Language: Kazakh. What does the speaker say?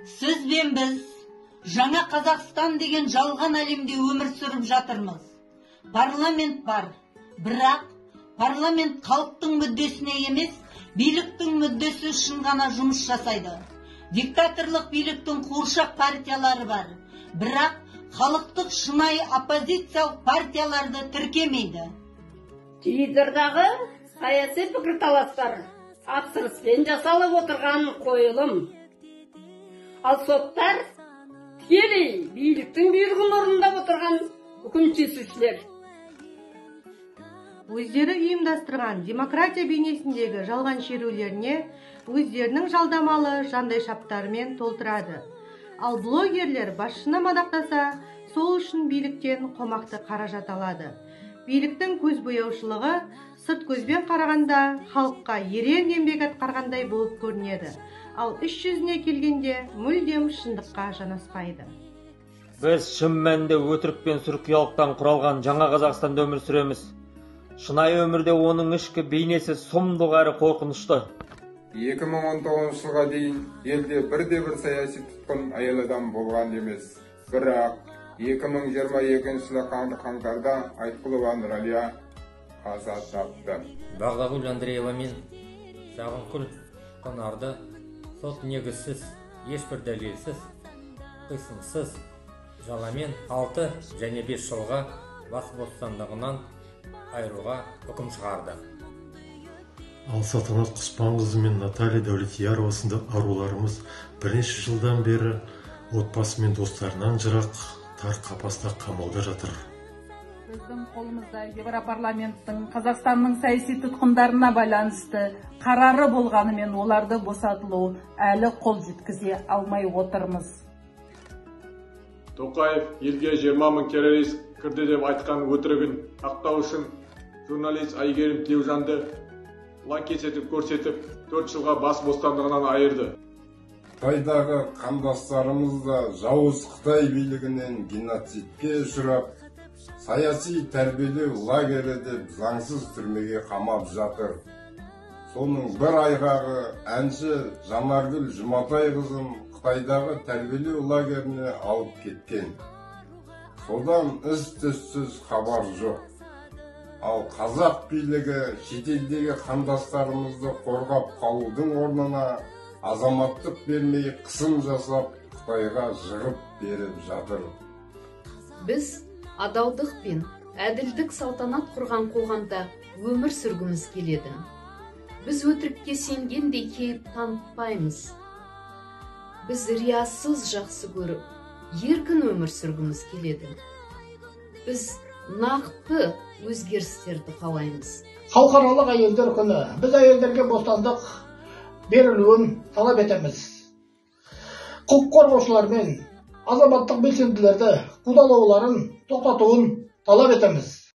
Сіз бен біз жаңа Қазақстан деген жалған әлемде өмір сүріп жатырмыз. Парламент бар, бірақ парламент халықтың мүддесіне емес, биліктің мүддесі үшін ғана жұмыс жасайды. Диктаторлық биліктің қуыршақ партиялары бар, бірақ халықтық шынайы оппозициялық партияларды тіркемейді. Твиттердағы саяси пікірталастар тапсырыспен жасалып отырған қойылым. Ал соттар тікелей биліктің бұйрығын орындап отырған үкім шешушілер. Өздері ұйымдастырған демократия бейнесіндегі жалған шерулеріне өздерінің жалдамалы жандай шаптарымен толтырады. Ал блогерлер басшыны мадақтаса, сол үшін биліктен қомақты қаражат алады. Биліктің көзбояушылығы сырт көзбен қарағанда халыққа ерен еңбек атқарғандай болып көрінеді. Ал іс жүзіне келгенде мүлдем шындыққа жанаспайды. Біз шын мәнінде өтірік пен сұрқиялықтан құралған жаңа Қазақстанда өмір сүреміз. Шынайы өмірде оның ішкі бейнесі сұмдық әрі қорқынышты. 2019 жылға дейін елде бірде-бір саяси тұтқын әйел адам болған емес. Бірақ 2022 жылы қаңтарда Айтқұлова Нұралия қаза тапты. Бағдагүл Андреева мен Сағынкүл Қанарды сот негізсіз, ешбір дәлелсіз, қисынсыз жаламен 6 және 5 жылға бас бостандығынан айыруға үкім шығарды. Ал Салтанат Құспанқызы мен Наталья Дәулетиярова сынды аруларымыз бірнеше жылдан бері отбасы мен достарынан жырақ тар қапаста қамауда жатыр. Біздің қолымызда Европарламенттің Қазақстанның саяси тұтқындарына байланысты қарары болғанымен оларды босатылу әлі қол жеткізе алмай отырмыз. Тоқаев елге 20 мың террорист кірді деп айтқан өтірігін ақтау үшін журналист Айгерім Тілеужанды лаңкес етіп көрсетіп 4 жылға бас бостандығынан айырды. Қытайдағы қандастарымыз да жауыз Қытай билігінен геноцидке ұшырап, саяси тәрбиелеу лагері деп заңсыз түрмеге қамап жатыр. Соның бір айғағы әнші Жанаргүл Жұматайқызын Қытайдағы тәрбиелеу лагеріне алып кеткен. Содан із-түзсіз хабар жоқ. Ал қазақ билігі шетелдегі қандастарымызды қорғап қалудың орнына азаматтық бермей қысым жасап Қытайға жығып беріп жатыр. Біз адалдық пен әділдік салтанат құрған қоғамда өмір сүргіміз келеді. Біз өтірікке сенгендей кейіп танытпаймыз. Біз риясыз жақсы көріп, еркін өмір сүргіміз келеді. Біз нақты өзгерістерді қалаймыз. Халықаралық әйелдер күні. Біз әйелдерге бостандық берілуін талап етеміз. Құқық қорғаушылар мен азаматтық белсенділерді қудалауларын тоқтатуын талап етеміз.